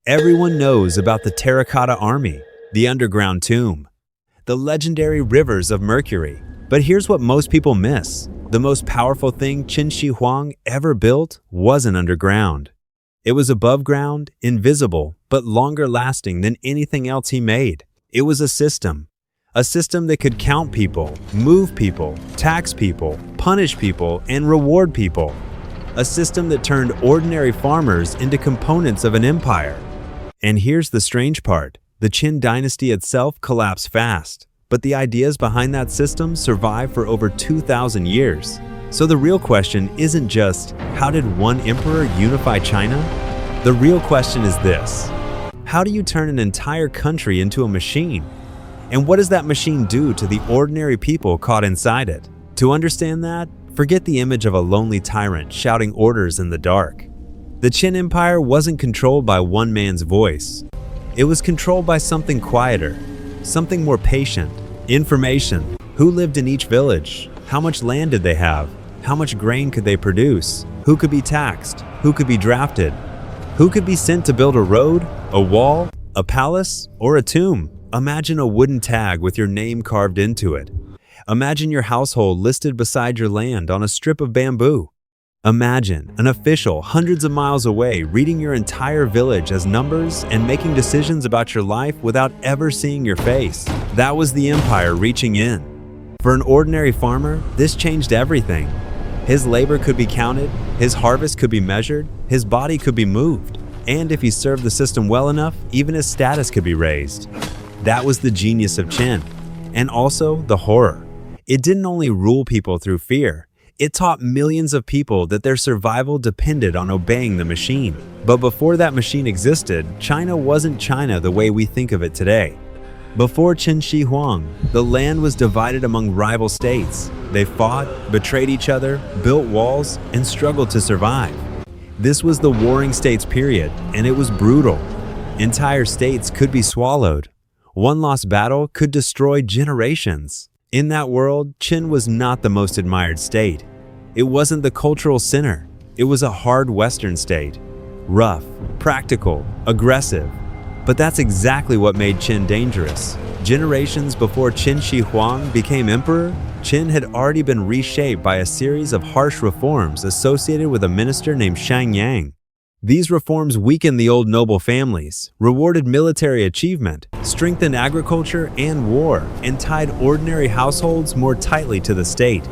Everyone knows about the Terracotta Army, the underground tomb, the legendary rivers of mercury. But here's what most people miss. The most powerful thing Qin Shi Huang ever built wasn't underground. It was above ground, invisible, but longer lasting than anything else he made. It was a system that could count people, move people, tax people, punish people, and reward people. A system that turned ordinary farmers into components of an empire. And here's the strange part. The Qin Dynasty itself collapsed fast, but the ideas behind that system survived for over 2,000 years. So the real question isn't just, how did one emperor unify China? The real question is this: how do you turn an entire country into a machine? And what does that machine do to the ordinary people caught inside it? To understand that, forget the image of a lonely tyrant shouting orders in the dark. The Qin Empire wasn't controlled by one man's voice. It was controlled by something quieter, something more patient. Information. Who lived in each village? How much land did they have? How much grain could they produce? Who could be taxed? Who could be drafted? Who could be sent to build a road, a wall, a palace, or a tomb? Imagine a wooden tag with your name carved into it. Imagine your household listed beside your land on a strip of bamboo. Imagine an official hundreds of miles away reading your entire village as numbers and making decisions about your life without ever seeing your face. That was the empire reaching in. For an ordinary farmer, this changed everything. His labor could be counted, his harvest could be measured, his body could be moved, and if he served the system well enough, even his status could be raised. That was the genius of Qin, and also the horror. It didn't only rule people through fear, it taught millions of people that their survival depended on obeying the machine. But before that machine existed, China wasn't China the way we think of it today. Before Qin Shi Huang, the land was divided among rival states. They fought, betrayed each other, built walls, and struggled to survive. This was the warring states period, and it was brutal. Entire states could be swallowed. One lost battle could destroy generations. In that world, Qin was not the most admired state. It wasn't the cultural center. It was a hard Western state. Rough, practical, aggressive. But that's exactly what made Qin dangerous. Generations before Qin Shi Huang became emperor, Qin had already been reshaped by a series of harsh reforms associated with a minister named Shang Yang. These reforms weakened the old noble families, rewarded military achievement, strengthened agriculture and war, and tied ordinary households more tightly to the state.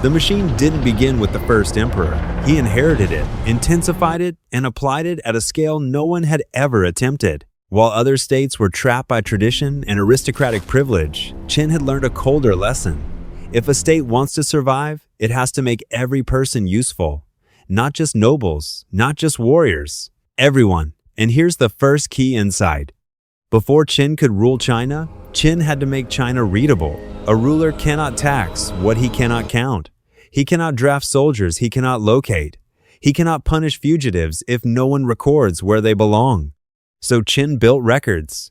The machine didn't begin with the first emperor. He inherited it, intensified it, and applied it at a scale no one had ever attempted. While other states were trapped by tradition and aristocratic privilege, Qin had learned a colder lesson. If a state wants to survive, it has to make every person useful. Not just nobles, not just warriors, everyone. And here's the first key insight. Before Qin could rule China, Qin had to make China readable. A ruler cannot tax what he cannot count. He cannot draft soldiers he cannot locate. He cannot punish fugitives if no one records where they belong. So Qin built records.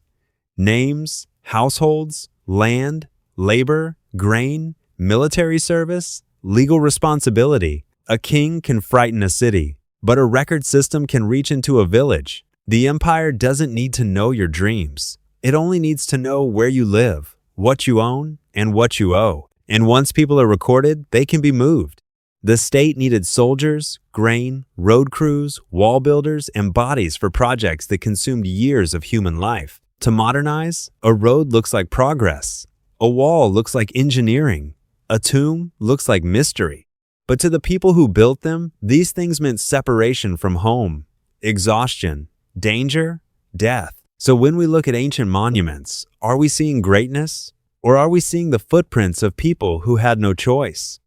Names, households, land, labor, grain, military service, legal responsibility. A king can frighten a city, but a record system can reach into a village. The empire doesn't need to know your dreams. It only needs to know where you live, what you own, and what you owe. And once people are recorded, they can be moved. The state needed soldiers, grain, road crews, wall builders, and bodies for projects that consumed years of human life. To modernize, a road looks like progress. A wall looks like engineering. A tomb looks like mystery. But to the people who built them, these things meant separation from home, exhaustion, danger, death. So when we look at ancient monuments, are we seeing greatness? Or are we seeing the footprints of people who had no choice?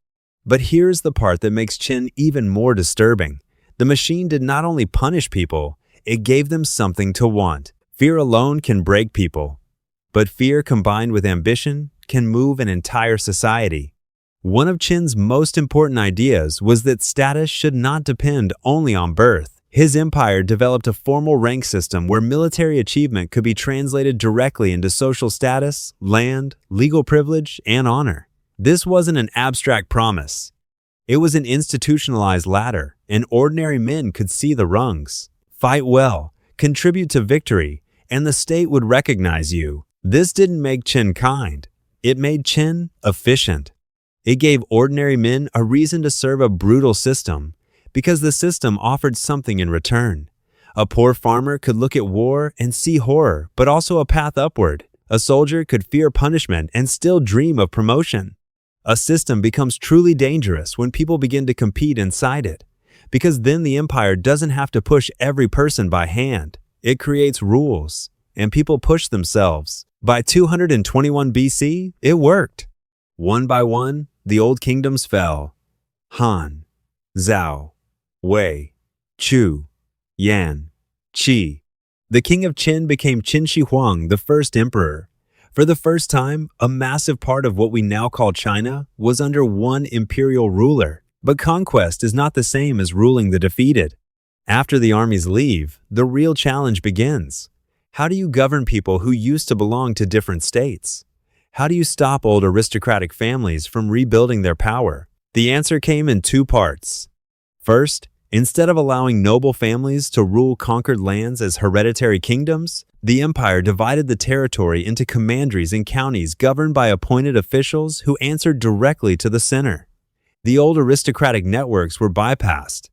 But here's the part that makes Qin even more disturbing. The machine did not only punish people, it gave them something to want. Fear alone can break people. But fear combined with ambition can move an entire society. One of Qin's most important ideas was that status should not depend only on birth. His empire developed a formal rank system where military achievement could be translated directly into social status, land, legal privilege, and honor. This wasn't an abstract promise. It was an institutionalized ladder, and ordinary men could see the rungs. Fight well, contribute to victory, and the state would recognize you. This didn't make Qin kind. It made Qin efficient. It gave ordinary men a reason to serve a brutal system, because the system offered something in return. A poor farmer could look at war and see horror, but also a path upward. A soldier could fear punishment and still dream of promotion. A system becomes truly dangerous when people begin to compete inside it, because then the empire doesn't have to push every person by hand. It creates rules, and people push themselves. By 221 BC, it worked. One by one, the old kingdoms fell. Han, Zhao, Wei, Chu, Yan, Qi. The king of Qin became Qin Shi Huang, the first emperor. For the first time, a massive part of what we now call China was under one imperial ruler. But conquest is not the same as ruling the defeated. After the armies leave, the real challenge begins. How do you govern people who used to belong to different states? How do you stop old aristocratic families from rebuilding their power? The answer came in two parts. First, instead of allowing noble families to rule conquered lands as hereditary kingdoms, the empire divided the territory into commanderies and counties governed by appointed officials who answered directly to the center. The old aristocratic networks were bypassed.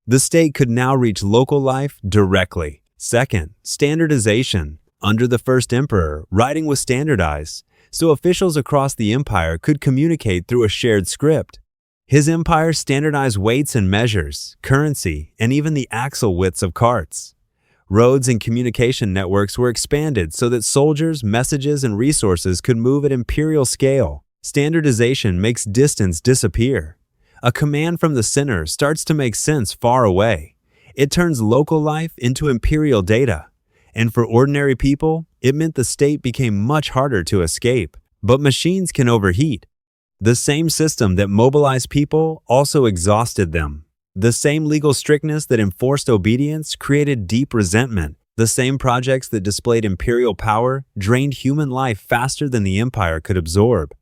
The state could now reach local life directly. Second, standardization. Under the first emperor, writing was standardized, so officials across the empire could communicate through a shared script. His empire standardized weights and measures, currency, and even the axle widths of carts. Roads and communication networks were expanded so that soldiers, messages, and resources could move at imperial scale. Standardization makes distance disappear. A command from the center starts to make sense far away. It turns local life into imperial data. And for ordinary people, it meant the state became much harder to escape. But machines can overheat. The same system that mobilized people also exhausted them. The same legal strictness that enforced obedience created deep resentment. The same projects that displayed imperial power drained human life faster than the empire could absorb.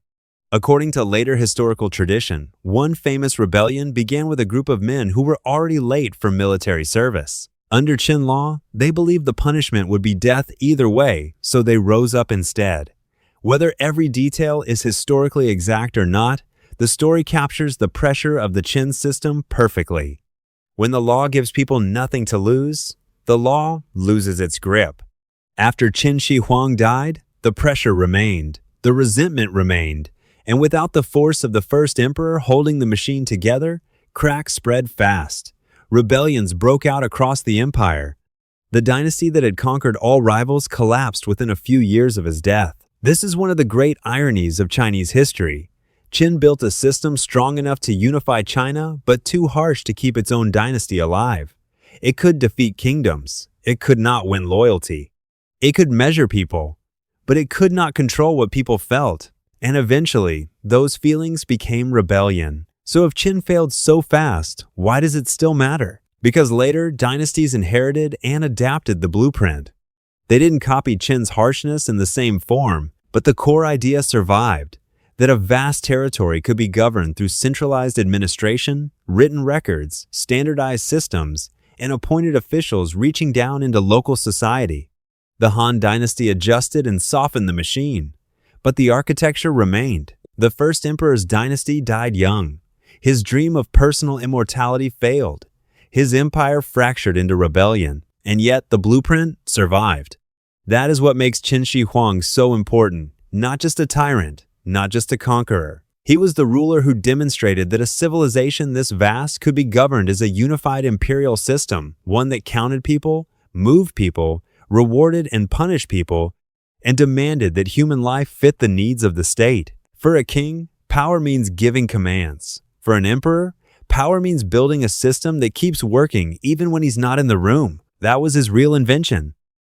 According to later historical tradition, one famous rebellion began with a group of men who were already late for military service. Under Qin law, they believed the punishment would be death either way, so they rose up instead. Whether every detail is historically exact or not, the story captures the pressure of the Qin system perfectly. When the law gives people nothing to lose, the law loses its grip. After Qin Shi Huang died, the pressure remained, the resentment remained, and without the force of the first emperor holding the machine together, cracks spread fast. Rebellions broke out across the empire. The dynasty that had conquered all rivals collapsed within a few years of his death. This is one of the great ironies of Chinese history. Qin built a system strong enough to unify China, but too harsh to keep its own dynasty alive. It could defeat kingdoms. It could not win loyalty. It could measure people, but it could not control what people felt. And eventually, those feelings became rebellion. So if Qin failed so fast, why does it still matter? Because later, dynasties inherited and adapted the blueprint. They didn't copy Qin's harshness in the same form, but the core idea survived, that a vast territory could be governed through centralized administration, written records, standardized systems, and appointed officials reaching down into local society. The Han Dynasty adjusted and softened the machine, but the architecture remained. The first emperor's dynasty died young. His dream of personal immortality failed. His empire fractured into rebellion, and yet the blueprint survived. That is what makes Qin Shi Huang so important. Not just a tyrant, not just a conqueror. He was the ruler who demonstrated that a civilization this vast could be governed as a unified imperial system, one that counted people, moved people, rewarded and punished people, and demanded that human life fit the needs of the state. For a king, power means giving commands. For an emperor, power means building a system that keeps working even when he's not in the room. That was his real invention.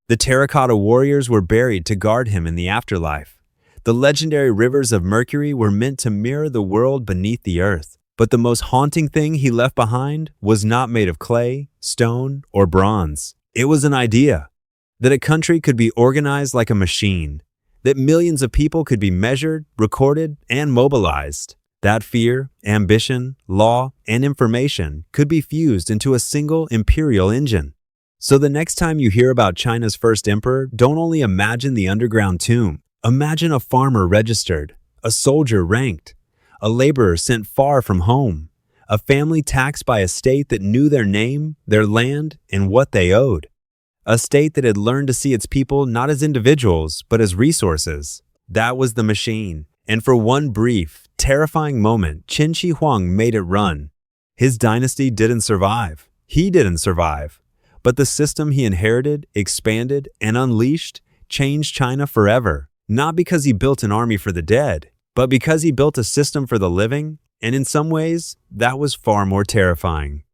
The terracotta warriors were buried to guard him in the afterlife. The legendary rivers of mercury were meant to mirror the world beneath the earth. But the most haunting thing he left behind was not made of clay, stone, or bronze. It was an idea that a country could be organized like a machine, that millions of people could be measured, recorded, and mobilized. That fear, ambition, law, and information could be fused into a single imperial engine. So the next time you hear about China's first emperor, don't only imagine the underground tomb. Imagine a farmer registered, a soldier ranked, a laborer sent far from home, a family taxed by a state that knew their name, their land, and what they owed. A state that had learned to see its people not as individuals, but as resources. That was the machine. And for one brief, terrifying moment, Qin Shi Huang made it run. His dynasty didn't survive. He didn't survive. But the system he inherited, expanded, and unleashed changed China forever. Not because he built an army for the dead, but because he built a system for the living, and in some ways, that was far more terrifying.